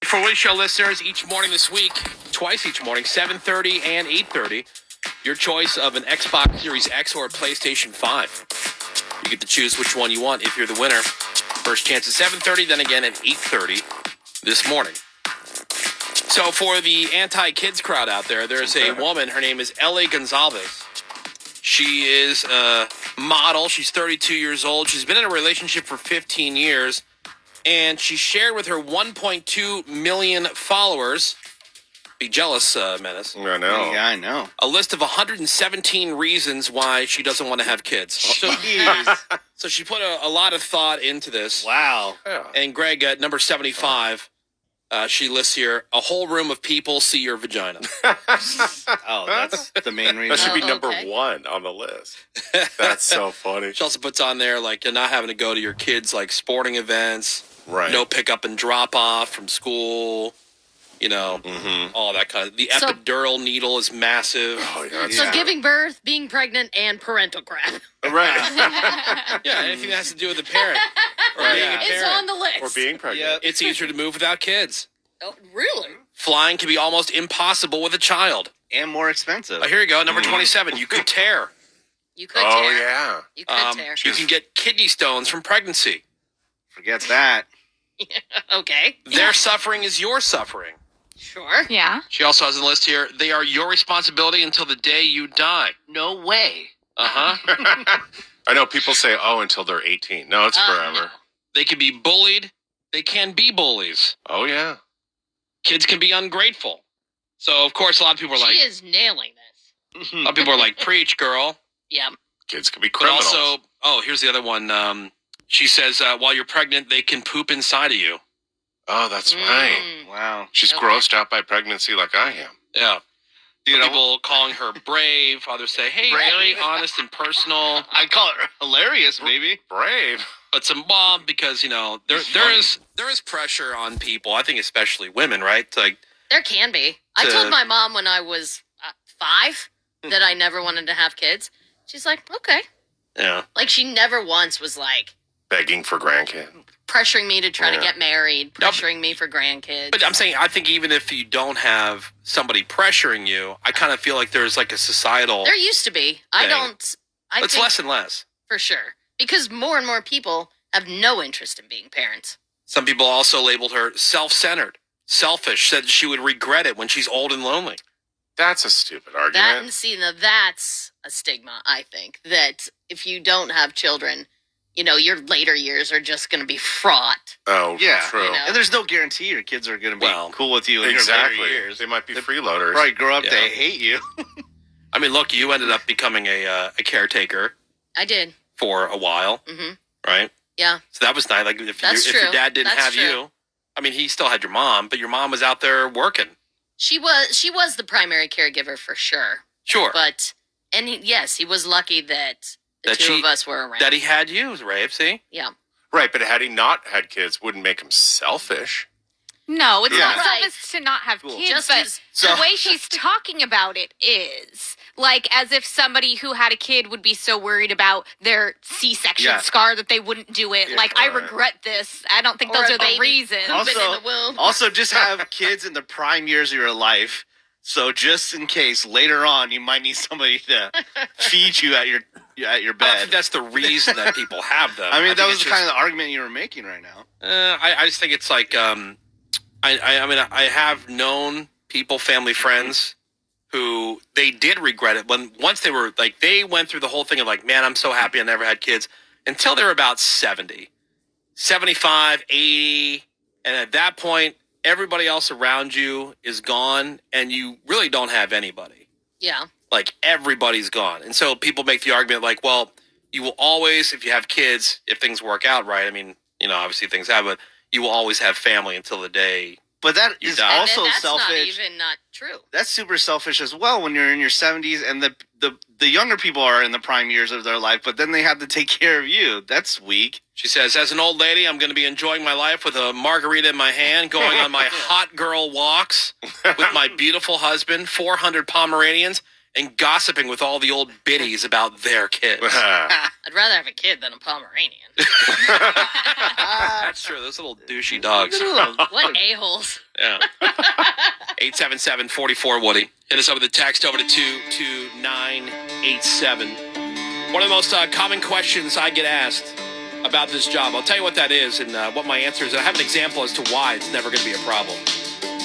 For Woody Show listeners, each morning this week, twice each morning, 7:30 and 8:30, your choice of an Xbox Series X or a PlayStation 5. You get to choose which one you want if you're the winner. First chance at 7:30, then again at 8:30 this morning. So for the anti-kids crowd out there, there's a woman. Her name is Ellie Gonzalez. She is a model. She's 32 years old. She's been in a relationship for 15 years. And she shared with her 1.2 million followers, be jealous, Menace. I know. Yeah, I know. A list of 117 reasons why she doesn't want to have kids. So she put a lot of thought into this. Wow. Yeah. And Greg, at number 75, she lists here, a whole room of people see your vagina. Oh, that's the main reason. That should be number okay. one on the list. That's so funny. She also puts on there, like, you're not having to go to your kids' like sporting events. Right. No pickup and drop off from school. You know, all that kind of. The epidural needle is massive. Oh, yeah. So giving birth, being pregnant, and parental crap. Right. Yeah, anything that has to do with a parent or being a It's parent on the list. Or being pregnant. It's easier to move without kids. Oh, really? Flying can be almost impossible with a child. And more expensive. Oh, here you go, number 27. You could tear. You could Oh, tear. yeah. You could tear. You can get kidney stones from pregnancy. Forget that. Okay. Their suffering is your suffering. Sure. Yeah. She also has a list here. They are your responsibility until the day you die. No way. Uh-huh. I know people say, oh, until they're 18. No, it's forever. They can be bullied. They can be bullies. Oh, yeah. Kids can be ungrateful. So, of course, a lot of people are like, She is nailing this. a lot of people are like, preach, girl. Yeah. Kids could be But criminals. also, here's the other one. She says, while you're pregnant, they can poop inside of you. Oh, that's right. Wow. She's Okay. grossed out by pregnancy like I am. Yeah. Dude, People calling her brave. Others say, hey, very honest and personal. I call it hilarious, maybe. Brave. But because, there is pressure on people. I think especially women, right? Like, There can be. I told my mom when I was 5 that I never wanted to have kids. She's like, okay. yeah. Like, she never once was like Begging for grandkid. pressuring me to try to Yeah. get married, Nope. pressuring me for grandkids. But I'm saying, I think even if you don't have somebody pressuring you, I kind of feel like there's like a societal. There used to be. I It's think less and less. for sure. Because more and more people have no interest in being parents. Some people also labeled her self-centered, selfish, said she would regret it when she's old and lonely. That's a stupid That argument. and see, now that's a stigma, I think. That if you don't have children, your later years are just going to be fraught. Oh, Yeah. true. You know? And there's no guarantee your kids are going to be cool with you in your Exactly. later years. They might be freeloaders. Probably grow up Yeah. to hate you. I mean, look, you ended up becoming a caretaker I did. for a while, Mm-hmm. right? Yeah. So that was nice. Like if That's your true. dad didn't That's have true. you, I mean, he still had your mom, but your mom was out there working. She was the primary caregiver for sure. Sure. But, yes, he was lucky that the two of us were around. That he had you, Rafe, see? Yeah. Right, but had he not had kids, wouldn't make him selfish. No, it's Yeah. not Right. selfish to not have Cool. kids, Just but as- the way she's talking about it is like as if somebody who had a kid would be so worried about their C-section Yeah. scar that they wouldn't do it. Yeah, like, I right. regret this. I don't think Or those a are the baby reasons. pooping in the womb. Also, just have kids in the prime years of your life. So just in case later on you might need somebody to feed you at your I don't bed. think that's the reason that people have them. I mean, that think was it's kind of the argument you were making right now. I just think it's like, I mean, I have known people, family, friends, who they did regret it once they were like, they went through the whole thing of like, man, I'm so happy I never had kids until they were about 70, 75, 80. And at that point, everybody else around you is gone and you really don't have anybody. Yeah. Like everybody's gone. And so people make the argument like, well, you will always, if you have kids, if things work out right, I mean, obviously things have, but you will always have family until the day. But that You is die. And also then that's selfish. not even not true. That's super selfish as well when you're in your 70s and the younger people are in the prime years of their life, but then they have to take care of you. That's weak. She says, as an old lady, I'm going to be enjoying my life with a margarita in my hand, going on my hot girl walks with my beautiful husband, 400 Pomeranians, and gossiping with all the old biddies about their kids. I'd rather have a kid than a Pomeranian. That's true. Those little douchey dogs. What a-holes. Yeah. 877-44-WOODY. Hit us up with a text over to 22987. One of the most common questions I get asked about this job. I'll tell you what that is and what my answer is. I have an example as to why it's never going to be a problem.